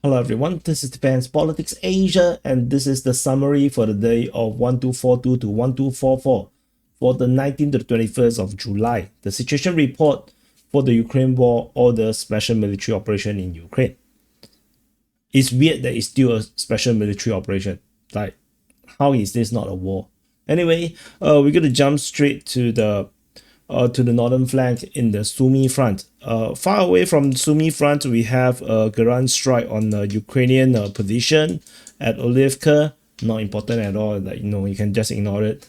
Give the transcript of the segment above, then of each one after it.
Hello everyone, this is Defense Politics Asia, and this is the summary for the day of 1242 to 1244 for the 19th to the 21st of July. The situation report for the Ukraine war or the special military operation in Ukraine. It's weird that it's still a special military operation. Like, how is this not a war? Anyway, we're going to jump straight to the northern flank in the Sumy front. Far away from the Sumy front, we have a ground strike on the Ukrainian position at Olivka. Not important at all. Like, you can just ignore it.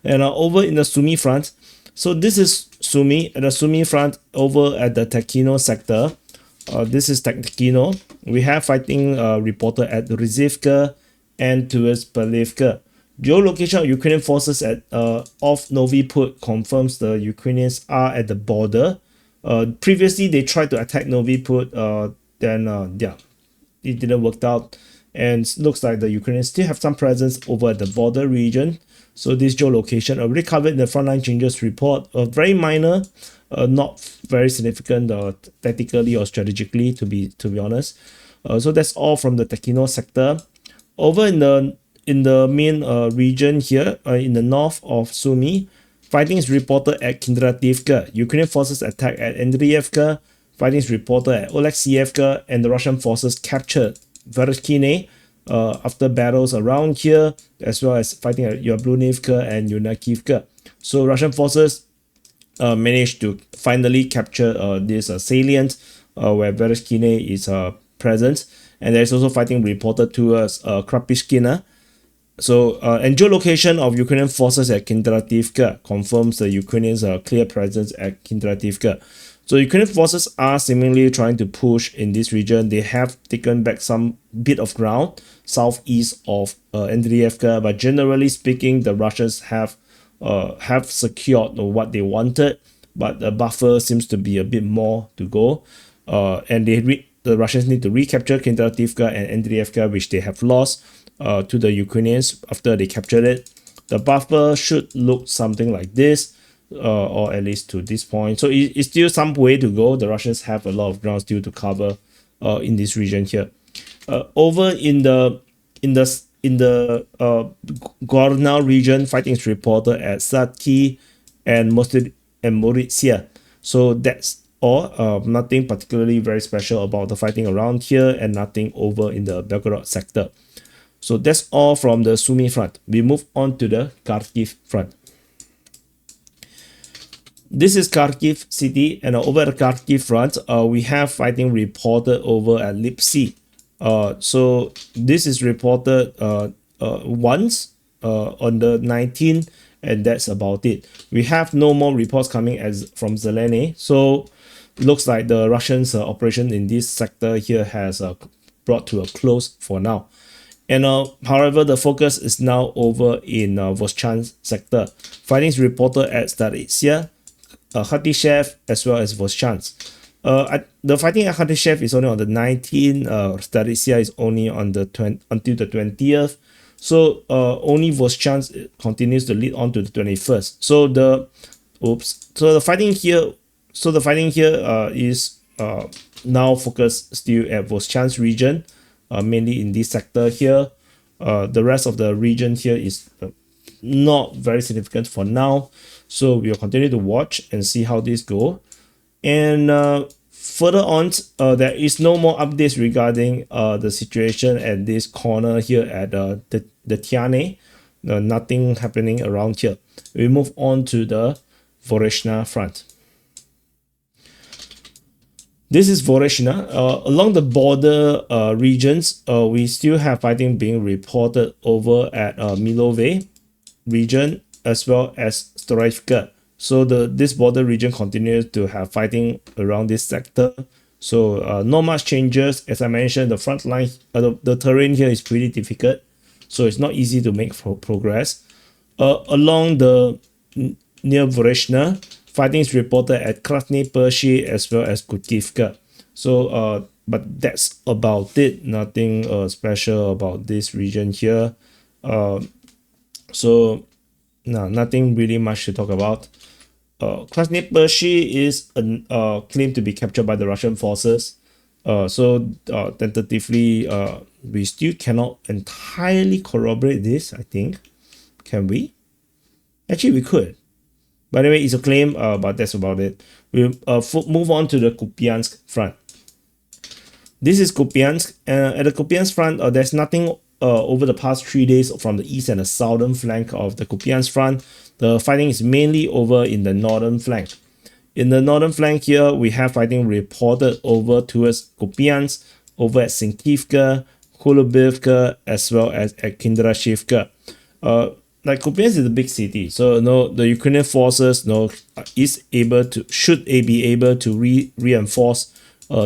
And over in the Sumy front, so this is Sumy. At the Sumy front, over at the Tekhino sector, this is Tekhino. We have fighting reported at Rizivka and towards Belivka. Geolocation of Ukrainian forces at off Novi Put confirms the Ukrainians are at the border. Previously, they tried to attack Novi Put, then it didn't work out. And looks like the Ukrainians still have some presence over at the border region. So this geolocation already covered in the frontline changes report, very minor, not very significant tactically or strategically, to be honest. So that's all from the Tekhino sector. Over in the main region here, in the north of Sumy, fighting is reported at Kindrativka. Ukrainian forces attack at Andriivka. Fighting is reported at Oleksievka, and the Russian forces captured Voreshna after battles around here, as well as fighting at Yablunivka and Yunakivka. So Russian forces managed to finally capture this salient where Voreshna is present, and there's also fighting reported towards Krapishkina. So, and geolocation of Ukrainian forces at Kindrativka confirms the Ukrainians' clear presence at Kindrativka. So, Ukrainian forces are seemingly trying to push in this region. They have taken back some bit of ground southeast of Andriivka, but generally speaking, the Russians have secured what they wanted, but the buffer seems to be a bit more to go. And the Russians need to recapture Kindrativka and Andriivka, which they have lost to the Ukrainians after they captured it. The buffer should look something like this, or at least to this point. So it's still some way to go. The Russians have a lot of ground still to cover in this region here. Over in the Gorna region, fighting is reported at Sati and Mauritia. So that's all. Nothing particularly very special about the fighting around here, and nothing over in the Belgorod sector. So that's all from the Sumy front. We move on to the Kharkiv front. This is Kharkiv city, and over the Kharkiv front, we have fighting reported over at Lipsy. So this is reported once on the 19th, and that's about it. We have no more reports coming from Zeleny. So it looks like the Russians' operation in this sector here has brought to a close for now. And however, the focus is now over in Voschan sector. Fighting is reported at Zaparisia, Khatishev, as well as Voschan. The fighting at Khatishev is only on the 19th. Zaparisia is only on the until the 20th. So only Voschan continues to lead on to the 21st. So the fighting here. So the fighting here is now focused still at Voschan's region. Mainly in this sector here. The rest of the region here is not very significant for now. So we'll continue to watch and see how this go. And further on, there is no more updates regarding the situation at this corner here at the Tiane. Nothing happening around here. We move on to the Voreshna front. This is Voreshna. Along the border regions, we still have fighting being reported over at Milove region as well as Storivka. So this border region continues to have fighting around this sector. So not much changes. As I mentioned, the front line, the terrain here is pretty difficult. So it's not easy to make progress. Along the near Voreshna, fighting is reported at Krasny Pershi as well as Kutivka. So, but that's about it. Nothing special about this region here. So, no, nothing really much to talk about. Krasny Pershi is claimed to be captured by the Russian forces. Tentatively, we still cannot entirely corroborate this, I think. Can we? Actually, we could. By the way, it's a claim, but that's about it. We'll move on to the Kupiansk front. This is Kupiansk. At the Kupiansk front, there's nothing over the past 3 days from the east and the southern flank of the Kupiansk front. The fighting is mainly over in the northern flank. In the northern flank here, we have fighting reported over towards Kupiansk, over at Sinkivka, Kulubivka, as well as at Kindrashivka. Like Kupiansk is a big city, so the Ukrainian forces should be able to reinforce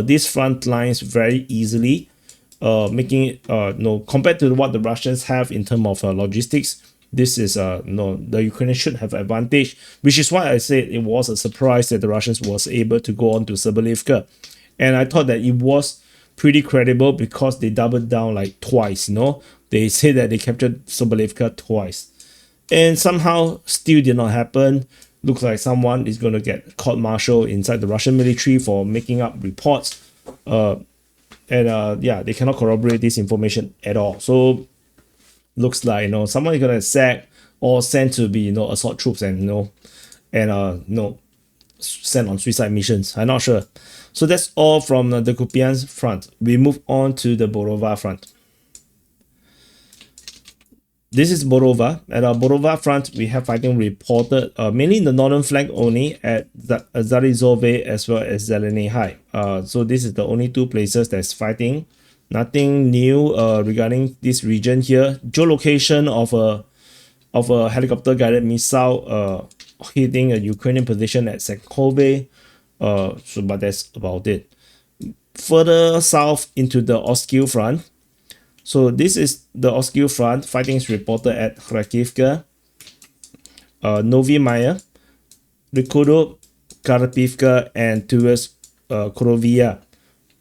these front lines very easily, making it compared to what the Russians have in terms of logistics. This is the Ukrainians should have advantage, which is why I said it was a surprise that the Russians was able to go on to Zaparisia, and I thought that it was pretty credible because they doubled down like twice. They say that they captured Zaparisia twice, and somehow still did not happen. Looks like someone is going to get court-martialed inside the Russian military for making up reports, they cannot corroborate this information at all. So looks like someone is gonna sack or sent to be assault troops and sent on suicide missions. I'm not sure. So that's all from the Kupiansk front. We move on to the Borova front. This is Borova. At our Borova front, we have fighting reported mainly in the northern flank only at Zarizove as well as Zeleny High. So this is the only two places that's fighting. Nothing new regarding this region here. Geolocation of a helicopter guided missile hitting a Ukrainian position at Senkove. But that's about it. Further south into the Oscill front. So this is the Oscill front. Fighting is reported at Kharkivka, Novy Maya, Rikudo, Karthivka, and towards Korovia.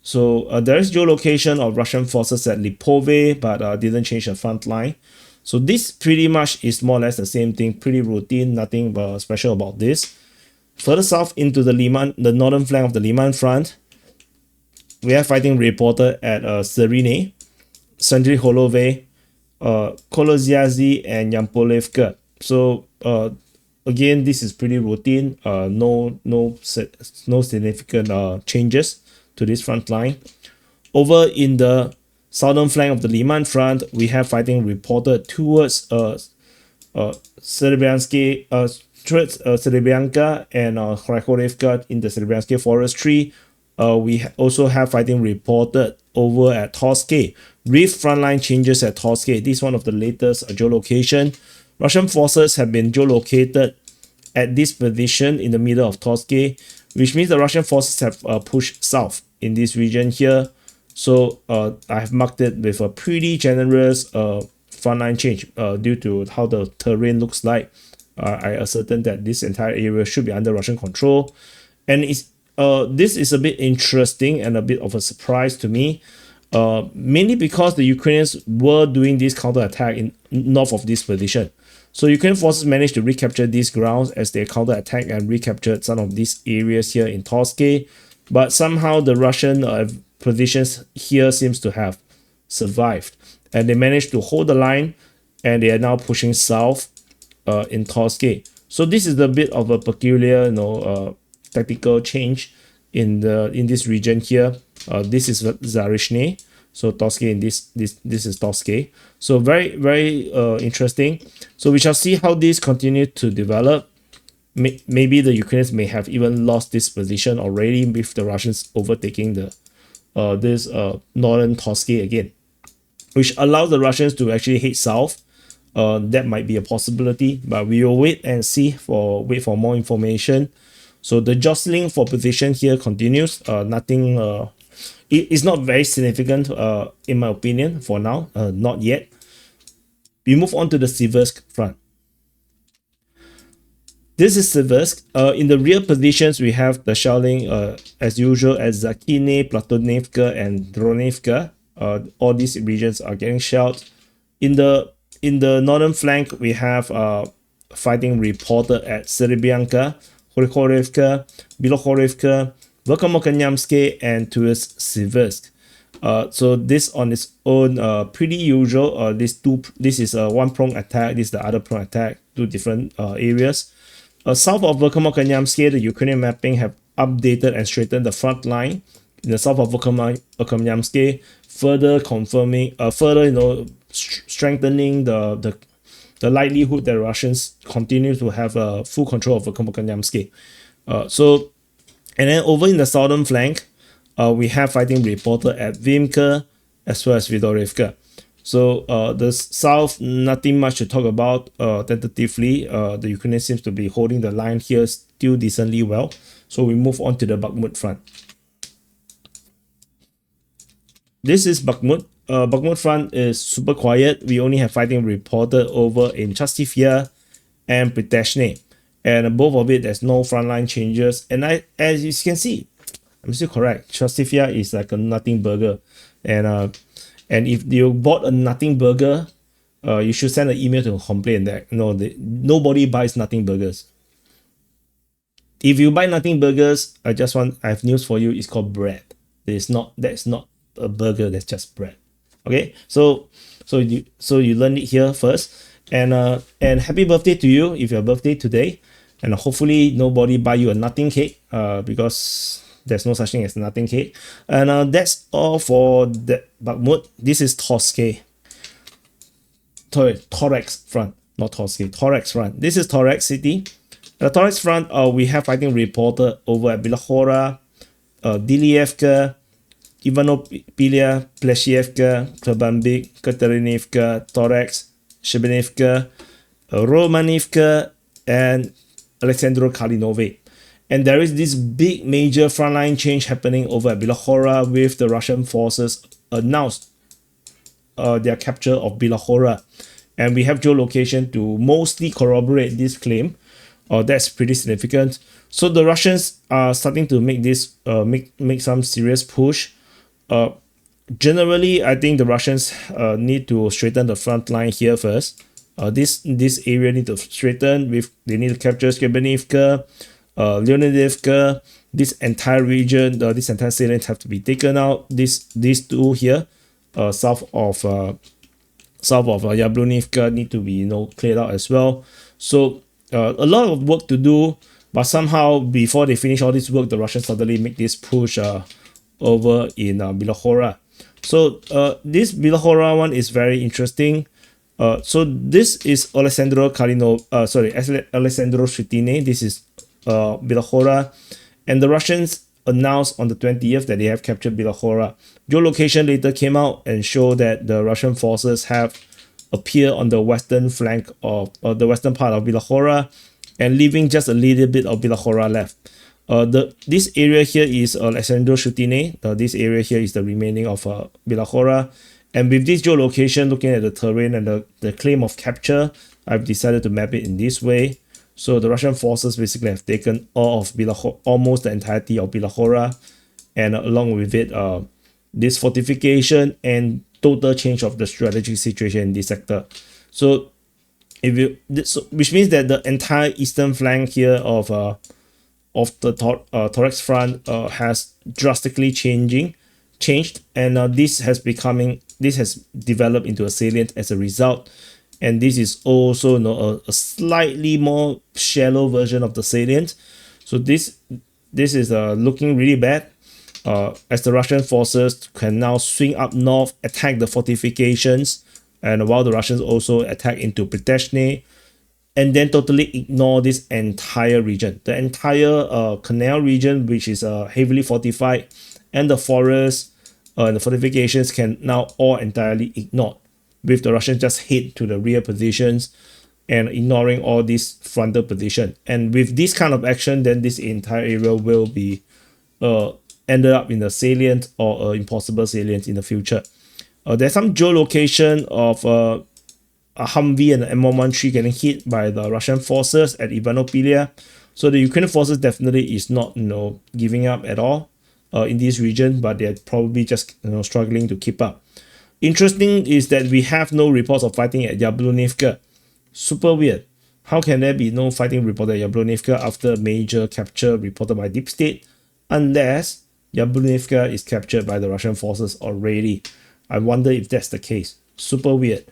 So there is geolocation of Russian forces at Lipove, but didn't change the front line. So this pretty much is more or less the same thing, pretty routine, nothing special about this. Further south into the northern flank of the Liman front, we have fighting reported at Serine, Sandri Holove, Koloziazi, and Yampolevka. So again, this is pretty routine. No significant changes to this front line. Over in the southern flank of the Liman front, we have fighting reported towards Serbianka and Kharkovka in the Serbianska forestry. We also have fighting reported over at Torske. Brief frontline changes at Torske. This is one of the latest geolocation. Russian forces have been geolocated at this position in the middle of Torske, which means the Russian forces have pushed south in this region here. So I have marked it with a pretty generous frontline change due to how the terrain looks like. I ascertain that this entire area should be under Russian control, and this is a bit interesting and a bit of a surprise to me, mainly because the Ukrainians were doing this counterattack in north of this position. So Ukrainian forces managed to recapture these grounds as they counterattacked and recaptured some of these areas here in Torske, but somehow the Russian positions here seems to have survived, and they managed to hold the line, and they are now pushing south in Torske. So this is a bit of a peculiar tactical change in this region here. This is Zarishne, so Torske in this is Torske. So very interesting. So we shall see how this continue to develop. Maybe the Ukrainians may have even lost this position already with the Russians overtaking this northern Torske again, which allows the Russians to actually head south. That might be a possibility, but we will wait for more information. So the jostling for position here continues. Nothing. It is not very significant, in my opinion, for now. Not yet. We move on to the Siversk front. This is Siversk. In the rear positions, we have the shelling as usual at Zakine, Platonevka, and Dronevka. All these regions are getting shelled. In the northern flank, we have fighting reported at Serbianka, Horikhovka, Bilahorivka, Verkhovno-Kanyamske and towards Siversk. So this on its own, pretty usual. This is a one prong attack. This is the other prong attack. Two different areas. South of Verkhovno-Kanyamske, the Ukrainian mapping have updated and straightened the front line in the south of Verkhovno-Kanyamske, further confirming, strengthening the likelihood that Russians continue to have full control of Verkhovno-Kanyamske. And then over in the southern flank, we have fighting reported at Vimka as well as Vidorivka. So the south, nothing much to talk about. Tentatively, the Ukraine seems to be holding the line here still decently well. So we move on to the Bakmood front. This is Bakmood. Bakmood front is super quiet. We only have fighting reported over in Chastivya and Priteshne. And both of it, there's no frontline changes. And as you can see, I'm still correct. Chastivya is like a nothing burger. And if you bought a nothing burger, you should send an email to complain that nobody buys nothing burgers. If you buy nothing burgers, I have news for you. It's called bread. That's not a burger. That's just bread. Okay. So you learn it here first. And happy birthday to you if your birthday today. And hopefully nobody buy you a nothing cake. Because there's no such thing as nothing cake. And that's all for the Bakmood. This is Torske. Torex front, not Torske. Torex front. This is Torex city. The Torex front, we have fighting reported over at Bilahora, Dilievka, Ivanopilia, Pleshievka, Klabambik, Katerinivka, Torex, Shebenivka, Romanivka, and Alexandro Kalinove. And there is this big major frontline change happening over at Bilahora with the Russian forces announced their capture of Bilahora. And we have geolocation to mostly corroborate this claim. That's pretty significant. So the Russians are starting to make this make some serious push. Generally, I think the Russians need to straighten the front line here first. This area need to straighten. They need to capture Skrebenivka, Leonidivka. This entire region, this entire salient have to be taken out. These two here, south of Yablonivka, need to be cleared out as well. So a lot of work to do, but somehow before they finish all this work, the Russians suddenly make this push over in Bilahora. So this Bilahora one is very interesting. So this is Alessandro Shitine. This is Bilahora, and the Russians announced on the 20th that they have captured Bilahora. Geolocation later came out and showed that the Russian forces have appeared on the western flank of the western part of Bilahora, and leaving just a little bit of Bilahora left. This area here is Alessandro Shutine. This area here is the remaining of Bilahora. And with this geolocation, looking at the terrain and the claim of capture, I've decided to map it in this way. So the Russian forces basically have taken all of Bilahora, almost the entirety of Bilahora, and along with it, this fortification and total change of the strategic situation in this sector. So which means that the entire eastern flank here of the Torex front has drastically changed, and this has developed into a salient as a result. And this is also a slightly more shallow version of the salient. So this is looking really bad, as the Russian forces can now swing up north, attack the fortifications, and while the Russians also attack into Priteshne, and then totally ignore this entire region. The entire canal region, which is heavily fortified, and the forests and the fortifications can now all entirely ignored, with the Russians just hit to the rear positions and ignoring all this frontal position. And with this kind of action, then this entire area will be ended up in a salient or impossible salient in the future. There's some geolocation of a Humvee and an M113 getting hit by the Russian forces at Ivanopilia. So the Ukrainian forces definitely is not giving up at all in this region, but they're probably just struggling to keep up. Interesting is that we have no reports of fighting at Yablonivka. Super weird. How can there be no fighting reported at Yablonivka after a major capture reported by Deep State? unless Yablonivka is captured by the Russian forces already. I wonder if that's the case. Super weird.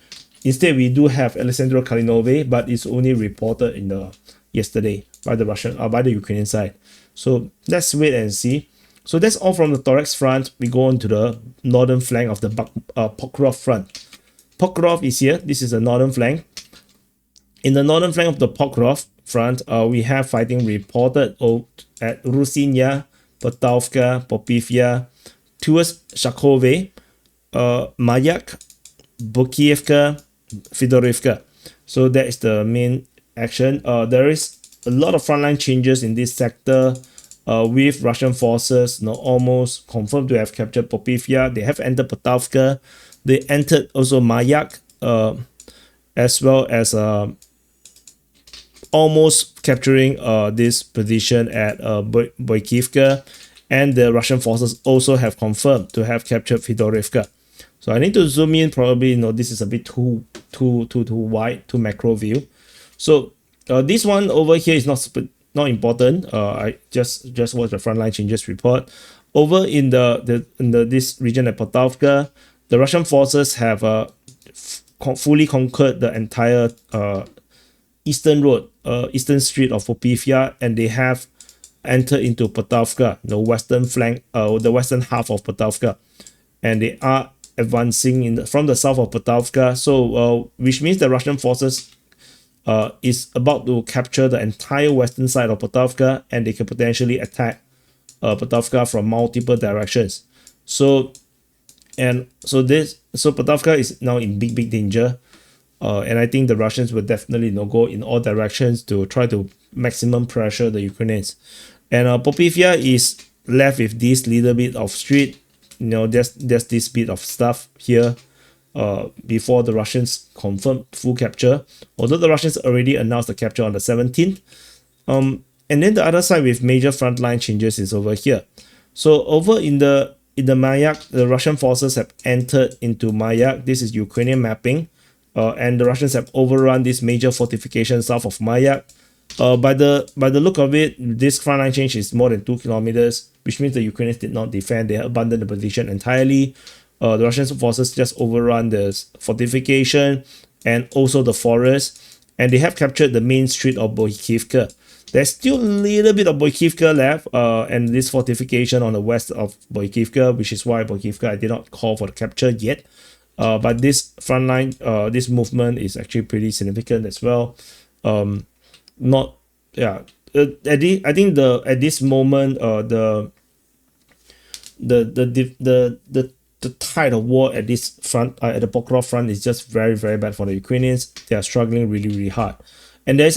Instead, we do have Alexandro Kalinove, but it's only reported in the yesterday by the Ukrainian side. So let's wait and see. So that's all from the Thorax front. We go on to the northern flank of the Pokrov front. Pokrov is here. This is the northern flank. In the northern flank of the Pokrov front, we have fighting reported at Rusinya, Potovka, Popivya, towards Shakove, Mayak, Bukievka, Fedorivka. So that is the main action. There is a lot of frontline changes in this sector with Russian forces almost confirmed to have captured Popivya. They have entered Potovka. They entered also Mayak, as well as almost capturing this position at Boykivka, and the Russian forces also have confirmed to have captured Fedorivka. So I need to zoom in. Probably this is a bit too wide, too macro view. So this one over here is not important. I just watched the frontline changes report. Over in this region at Potovka, the Russian forces have fully conquered the entire eastern road, eastern street of Popivya, and they have entered into Potovka, the western flank, the western half of Potovka, and they are advancing from the south of Potovka. So which means the Russian forces is about to capture the entire western side of Potovka, and they can potentially attack Potovka from multiple directions. So Potovka is now in big danger, and I think the Russians will definitely go in all directions to try to maximum pressure the Ukrainians. And Popivya is left with this little bit of street. There's this bit of stuff here before the Russians confirm full capture, although the Russians already announced the capture on the 17th. And then the other side with major frontline changes is over here. So over in the Mayak, the Russian forces have entered into Mayak. This is Ukrainian mapping, and the Russians have overrun this major fortification south of Mayak. By the look of it, this frontline change is more than 2 kilometers, which means the Ukrainians did not defend. They abandoned the position entirely. The Russian forces just overrun the fortification and also the forest, and they have captured the main street of Boykivka. There's still a little bit of Boykivka left, and this fortification on the west of Boykivka, which is why Boykivka I did not call for the capture yet. But this frontline, this movement is actually pretty significant as well. I think at this moment, the tide of war at this front, at the Pokro front, is just very bad for the Ukrainians. They are struggling really hard. And there's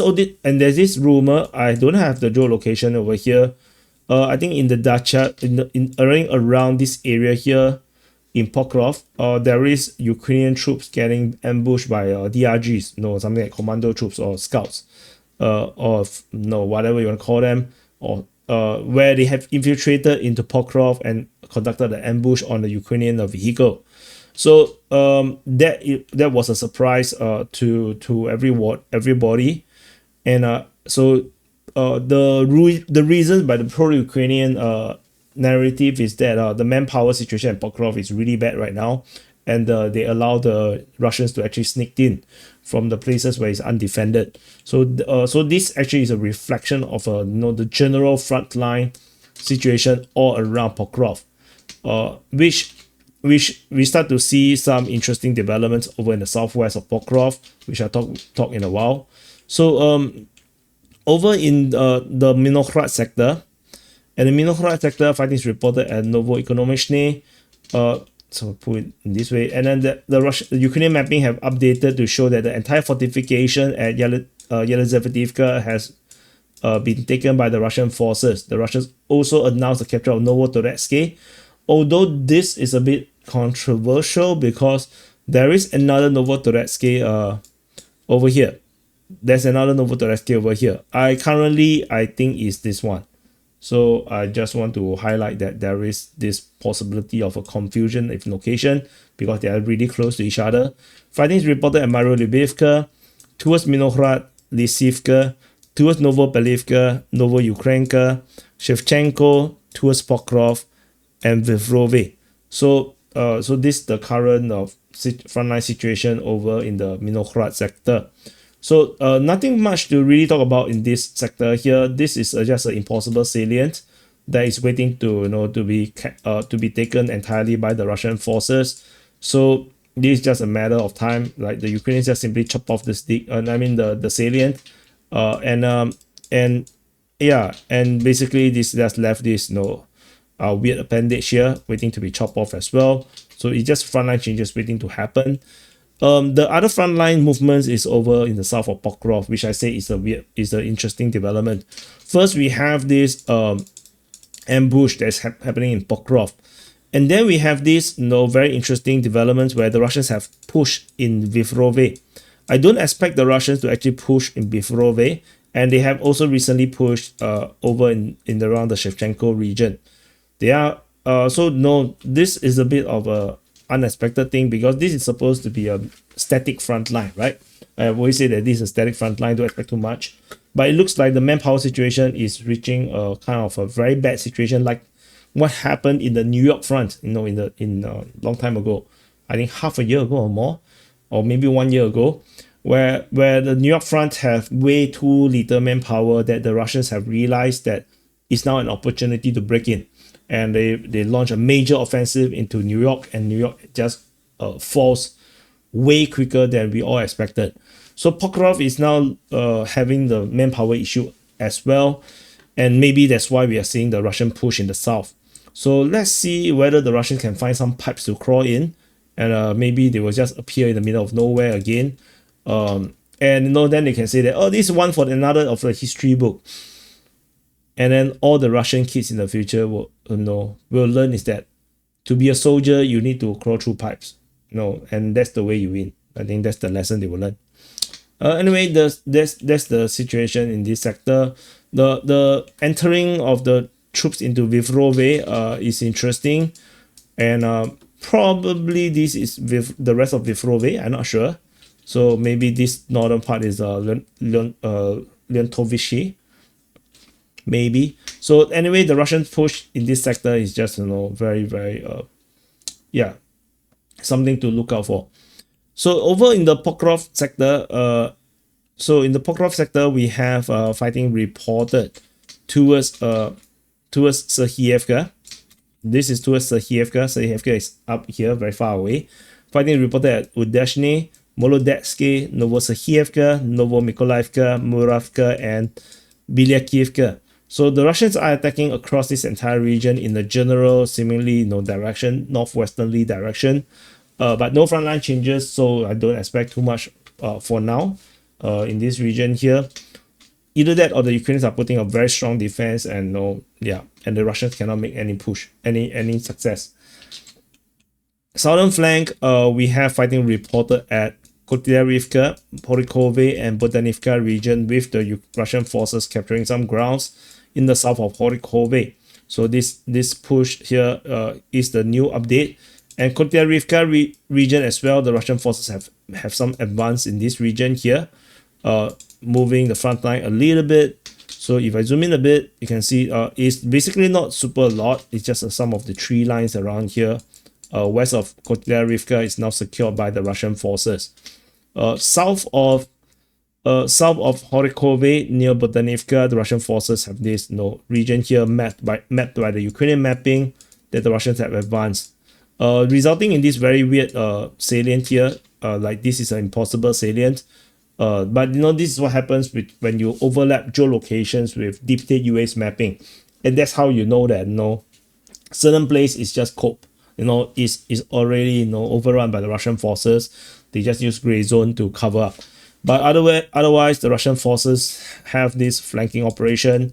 this rumor. I don't have the geolocation over here. I think in the Dacha, around this area here in Pokrov, there is Ukrainian troops getting ambushed by DRGs, something like commando troops or scouts, or whatever you want to call them, or where they have infiltrated into Pokrov and conducted an ambush on the Ukrainian vehicle. So that was a surprise to everybody, and the reason by the pro-Ukrainian narrative is that the manpower situation in Pokrov is really bad right now, and they allow the Russians to actually sneak in from the places where it's undefended. So this actually is a reflection of the general frontline situation all around Pokrov, which we start to see some interesting developments over in the southwest of Pokrov, which I'll talk in a while. So over in the Minokhrad sector, and the Minokhrad sector, fighting is reported at Novoekonomichny. So put it in this way, and then the Ukrainian mapping have updated to show that the entire fortification at Yelizaveta has been taken by the Russian forces. The Russians also announced the capture of Novotoretsk, although this is a bit controversial because there is another Novotoretsk over here. There's another Novotoretsk over here. I think is this one. So I just want to highlight that there is this possibility of a confusion of location because they are really close to each other. Fighting is reported at Marolubivka, towards Minokhrad, Lysivka, towards Novopelivka, Novoukrenka, Shevchenko, towards Pokrov and Vivrove. So so this is the current frontline situation over in the Minokhrad sector. So nothing much to really talk about in this sector here. This is just an impossible salient that is waiting to to be taken entirely by the Russian forces. So this is just a matter of time. Like the Ukrainians just simply chop off the stick. The salient, and yeah, and basically this just left this weird appendage here waiting to be chopped off as well. So it's just frontline changes waiting to happen. The other frontline movements is over in the south of Pokrov, which I say is an interesting development. First, we have this ambush that's happening in Pokrov, and then we have this very interesting developments where the Russians have pushed in Vivrove. I don't expect the Russians to actually push in Vivrove, and they have also recently pushed over in around the Shevchenko region. They are this is a bit of a unexpected thing because this is supposed to be a static front line, right? I always say that this is a static front line, don't expect too much. But it looks like the manpower situation is reaching a kind of a very bad situation, like what happened in the New York front, in long time ago. I think half a year ago or more, or maybe 1 year ago, where the New York front have way too little manpower that the Russians have realized that it's now an opportunity to break in. And they launch a major offensive into New York, and New York just falls way quicker than we all expected. So Pokrov is now having the manpower issue as well, and maybe that's why we are seeing the Russian push in the south. So let's see whether the Russians can find some pipes to crawl in, and maybe they will just appear in the middle of nowhere again. And then they can say that, oh, this is one for another of the history book. And then all the Russian kids in the future will learn is that to be a soldier, you need to crawl through pipes. And that's the way you win. I think that's the lesson they will learn. Anyway, that's the situation in this sector. The entering of the troops into Vivrove is interesting, and probably this is the rest of Vivrove. I'm not sure. So maybe this northern part is Leontovishi. Maybe. So anyway, the Russian push in this sector is just very, very something to look out for. So over in the Pokrov sector, we have fighting reported towards Serhievka. This is towards Serhievka. Serhievka is up here, very far away. Fighting reported at Udeshny, Molodetsky, Novoserhievka, Novomykolaivka, Muravka, and Bilyakivka. So the Russians are attacking across this entire region in the general, seemingly direction, northwesternly direction, but no frontline changes. So I don't expect too much for now in this region here. Either that or the Ukrainians are putting a very strong defense, and and the Russians cannot make any push, any success. Southern flank, we have fighting reported at Kotyarivka, Horikove, and Bodanivka region, with the Russian forces capturing some grounds in the south of Horikove. So this push here is the new update. And Kotyarivka region as well, the Russian forces have some advance in this region here, moving the front line a little bit. So if I zoom in a bit, you can see it's basically not super a lot. It's just some of the tree lines around here. West of Kotyarivka is now secured by the Russian forces. South of Horikove, near Bodanivka, the Russian forces have this region here mapped by the Ukrainian mapping that the Russians have advanced, resulting in this very weird salient here. Like this is an impossible salient. But this is what happens when you overlap geolocations with deep state UAS mapping, and that's how you know that certain place is just cope. Is already overrun by the Russian forces. They just use gray zone to cover up. But otherwise, the Russian forces have this flanking operation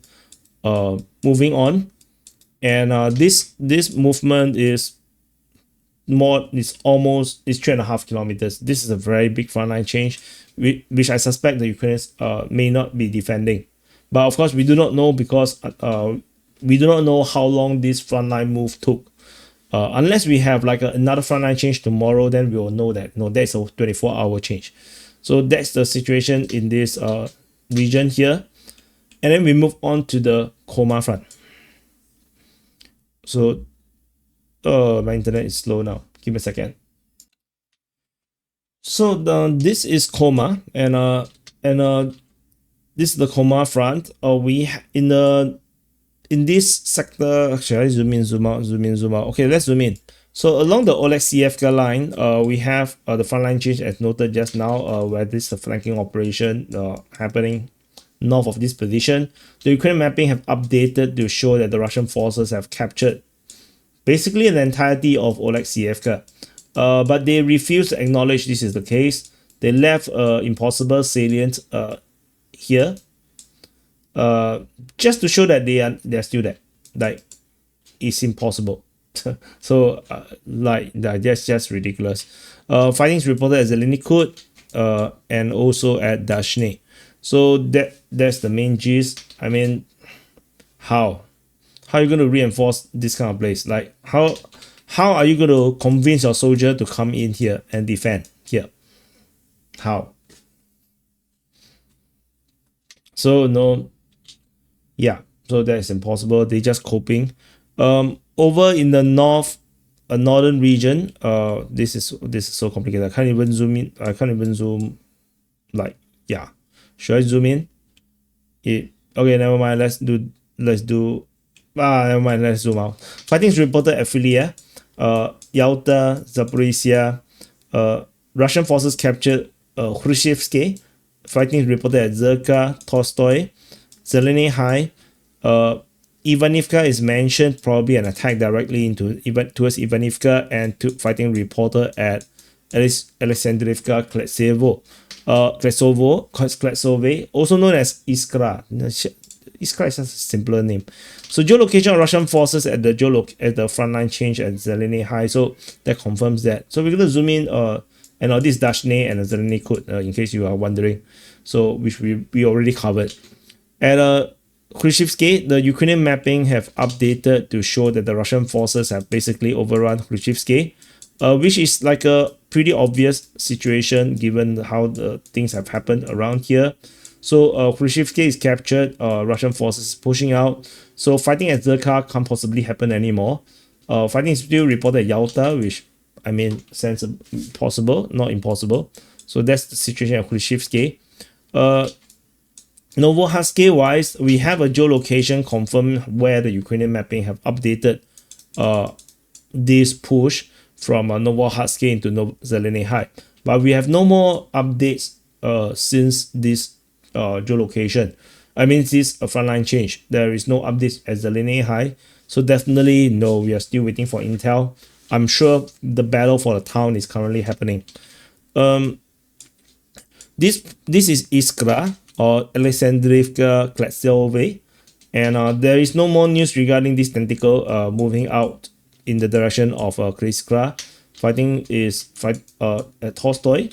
moving on, and this movement is 3.5 kilometers. This is a very big frontline change, which I suspect the Ukrainians may not be defending. But of course, we do not know, because we do not know how long this frontline move took. Unless we have like another frontline change tomorrow, then we will know that that's a 24-hour change. So that's the situation in this region here. And then we move on to the Koma front. So my internet is slow now. Give me a second. So this is Koma, and this is the Koma front. In this sector, actually, I zoom in, zoom out, zoom in, zoom out. Okay, let's zoom in. So along the Oleksievka line, we have the front line change as noted just now, where this is the flanking operation happening north of this position. The Ukrainian mapping have updated to show that the Russian forces have captured basically the entirety of Oleksievka. But they refuse to acknowledge this is the case. They left impossible salient here, just to show that they're still there. Like, it's impossible. So like that's just ridiculous. Findings reported at Zelenikud and also at Dashny. So that's the main gist. I mean, how are you going to reinforce this kind of place? Like, how are you going to convince your soldier to come in here and defend here? How? So no, yeah, so that is impossible. They just coping. Over in the northern region, this is so complicated. I can't even zoom in. I can't even zoom. Like, yeah, should I zoom in? Okay, never mind. Let's do. Never mind. Let's zoom out. Fightings reported at Filia, Yalta, Zaparisia. Russian forces captured Khrushchevsky. Fighting reported at Zerka, Tolstoy, Zeleny High. Ivanivka is mentioned, probably an attack directly towards Ivanivka, and fighting reported at Alexandrivka, Kletsove, also known as Iskra. Iskra is just a simpler name. So geolocation of Russian forces at the frontline change at Zeleny High. So that confirms that. So we're going to zoom in and this Dashny and Zeleny Kud, in case you are wondering. So which we already covered. At Khrushchevsky, the Ukrainian mapping have updated to show that the Russian forces have basically overrun Khrushchevsky, which is like a pretty obvious situation given how the things have happened around here. So Khrushchevsky is captured, Russian forces pushing out. So fighting at Zerka can't possibly happen anymore. Fighting is still reported at Yalta, which I mean, sounds possible, not impossible. So that's the situation at Khrushchevsky. Novohaske wise, we have a geolocation confirmed where the Ukrainian mapping have updated this push from Novohaske into Zeleny High. But we have no more updates since this geolocation. I mean, this frontline change. There is no updates at Zeleny High. So definitely no, we are still waiting for intel. I'm sure the battle for the town is currently happening. This is Iskra or Alexandrivka Kletsove, and there is no more news regarding this tentacle moving out in the direction of Iskra. Fighting is at Tolstoy.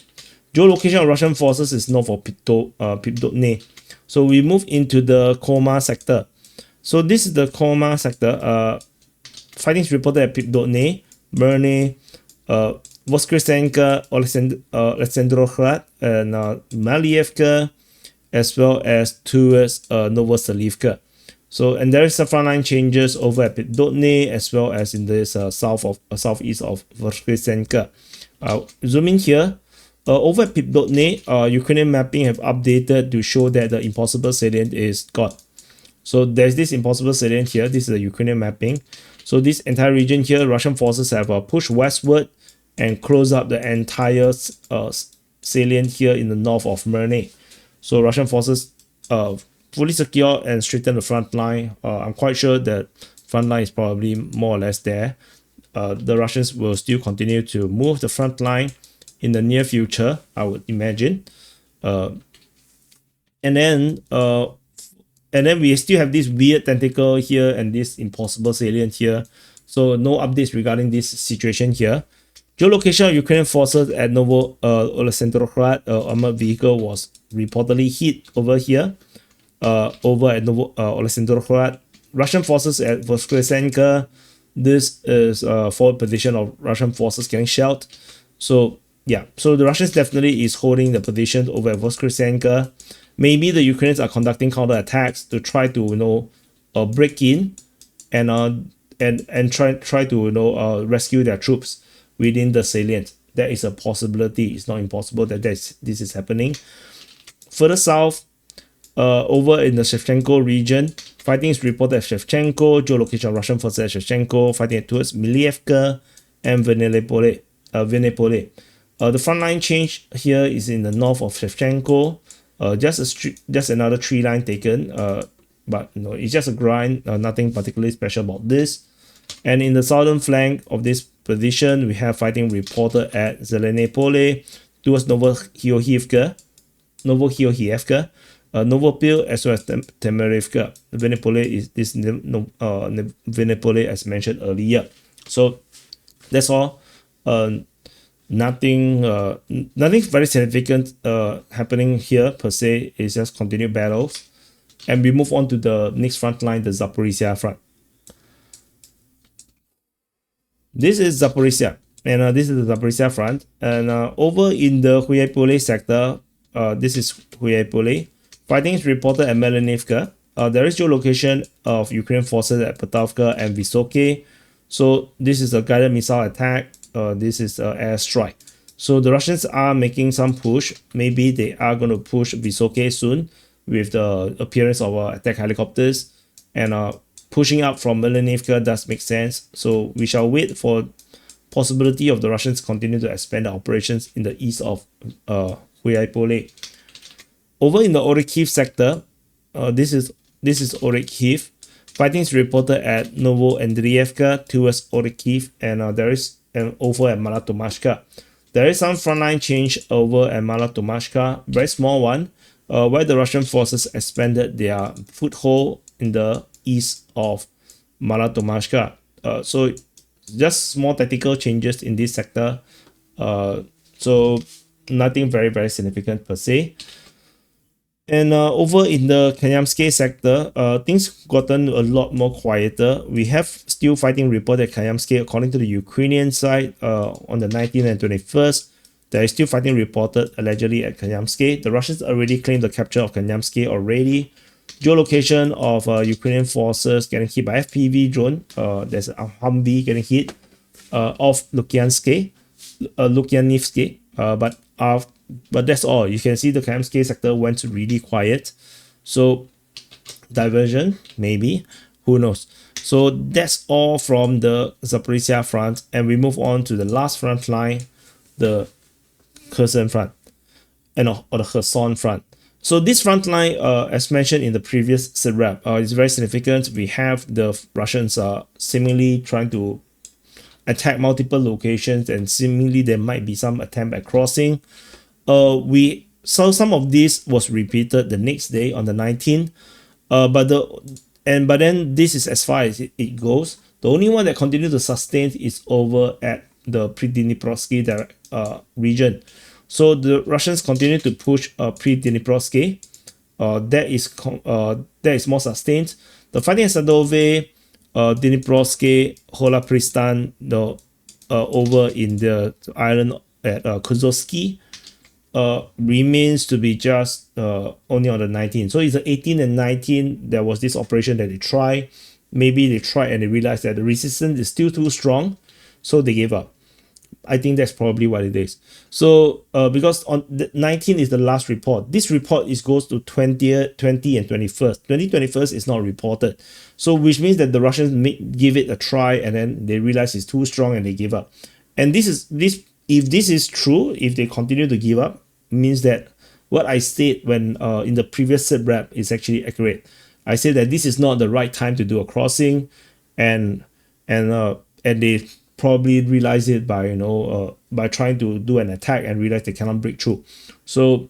Geolocation of Russian forces is north of Pipdotne. So we move into the Koma sector. So this is the Koma sector. Fighting is reported at Pipdotne, Merne, Voskresenka, Alexandrograd, and Malievka, as well as towards Novoselivka. So, and there is a frontline changes over at Pipdotne as well as in this southeast of Voskresenka. Zoom in here. Over at Pipdotne, Ukrainian mapping have updated to show that the impossible salient is gone. So there's this impossible salient here. This is the Ukrainian mapping. So this entire region here, Russian forces have pushed westward and closed up the entire salient here in the north of Merne. So Russian forces fully secure and straighten the front line. I'm quite sure that front line is probably more or less there. The Russians will still continue to move the front line in the near future, I would imagine. And then we still have this weird tentacle here and this impossible salient here. So no updates regarding this situation here. Geolocation of Ukrainian forces at Alexandrograd, armored vehicle was reportedly hit over here. Over at Alexandrograd. Russian forces at Voskresenka. This is a forward position of Russian forces getting shelled. So yeah, so the Russians definitely is holding the position over at Voskresenka. Maybe the Ukrainians are conducting counterattacks to try to break in and and try to rescue their troops within the salient. That is a possibility. It's not impossible that this is happening. Further south, over in the Shevchenko region, fighting is reported at Shevchenko, geolocation of Russian forces at Shevchenko, fighting towards Milievka and Venepole. The front line change here is in the north of Shevchenko. Just another tree line taken. But it's just a grind. Nothing particularly special about this. And in the southern flank of this position, we have fighting reported at Zelenopole towards Novokhievka, Novopil, as well as Temerivka. Venepole is this Venepole as mentioned earlier. So that's all. Nothing very significant happening here per se. It's just continued battles. And we move on to the next front line, the Zaparisia front. This is Zaparisia, and this is the Zaparisia front. And over in the Huyaipole sector, this is Huyaipole. Fighting is reported at Melanivka. There is geolocation of Ukrainian forces at Petrovka and Vysoke. So this is a guided missile attack. This is an airstrike. So the Russians are making some push. Maybe they are going to push Vysoke soon with the appearance of attack helicopters. And pushing up from Melanivka does make sense. So we shall wait for possibility of the Russians continue to expand their operations in the east of Huyaipole. Over in the Orikhiv sector, this is Orikhiv. Fighting is reported at Novoandrievka towards Orikhiv, and there is over at Malatomashka. There is some frontline change over at Malatomashka, very small one, where the Russian forces expanded their foothold in the east of Malatomashka. So just small tactical changes in this sector. So nothing very, very significant per se. And over in the Kanyamske sector, things gotten a lot more quieter. We have still fighting report at Kanyamske. According to the Ukrainian side, on the 19th and 21st, there is still fighting reported allegedly at Kanyamske. The Russians already claimed the capture of Kanyamske already. Geolocation of Ukrainian forces getting hit by FPV drone. There's a Humvee getting hit off Lukyanivske. But that's all. You can see the Kanyamske sector went really quiet. So diversion, maybe. Who knows? So that's all from the Zaparisia front. And we move on to the last front line, the Kherson front. Or the Kherson front. So this front line, as mentioned in the previous SITREP, is very significant. We have the Russians seemingly trying to attack multiple locations, and seemingly there might be some attempt at crossing. We saw some of this was repeated the next day on the 19th. But then this is as far as it goes. The only one that continued to sustain is over at the Pridniprovsky region. So the Russians continue to push Pridniprovsky. That is more sustained. The fighting at Sadove, Dniprovsky, Hola Pristan, over in the island at Kuzovsky, remains to be just only on the 19th. So it's the 18th and 19th. There was this operation that they tried. Maybe they tried and they realized that the resistance is still too strong, so they gave up. I think that's probably what it is. So because on the 19th is the last report. This report goes to 20 and 21st. 2021st is not reported. So which means that the Russians give it a try and then they realize it's too strong and they give up. And if this is true, if they continue to give up, means that what I said when in the previous SITREP is actually accurate. I said that this is not the right time to do a crossing, and they probably realize it by trying to do an attack and realize they cannot break through. So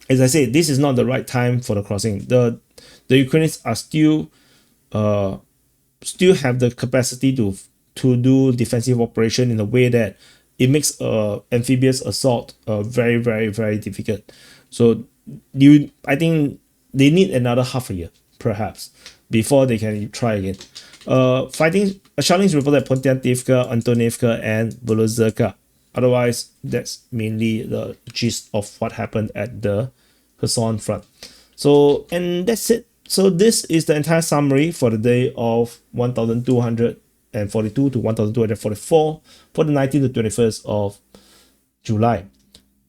as I said, this is not the right time for the crossing. The Ukrainians are still have the capacity to do defensive operation in a way that it makes amphibious assault very, very, very difficult. So I think they need another half a year perhaps before they can try again. Shelling is reported at Pontianivka, Antonivka, and Volozerka. Otherwise, that's mainly the gist of what happened at the Kherson front. So, and that's it. So this is the entire summary for the day of 1200 1,242 to 1,244 for the 19th to 21st of July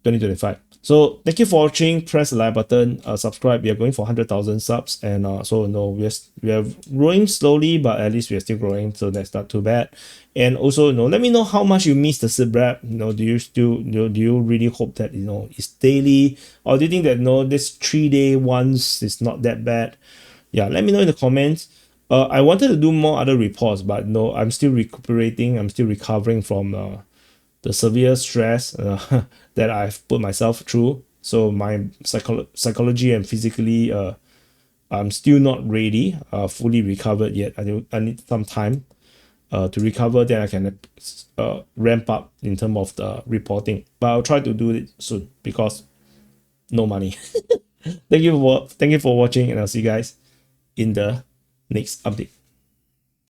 2025. So thank you for watching. Press the like button, subscribe. We are going for 100,000 subs, and so no, we are growing slowly, but at least we are still growing, so that's not too bad. And also, let me know how much you miss the SITREP. Do you still, do you really hope that it's daily, or do you think that this 3-day once is not that bad? Yeah, let me know in the comments. I wanted to do more other reports, but no, I'm still recuperating. I'm still recovering from the severe stress that I've put myself through. So my psychology and physically, I'm still not ready, fully recovered yet. I need some time to recover. Then I can ramp up in terms of the reporting. But I'll try to do it soon because no money. Thank you for watching, and I'll see you guys in the next update.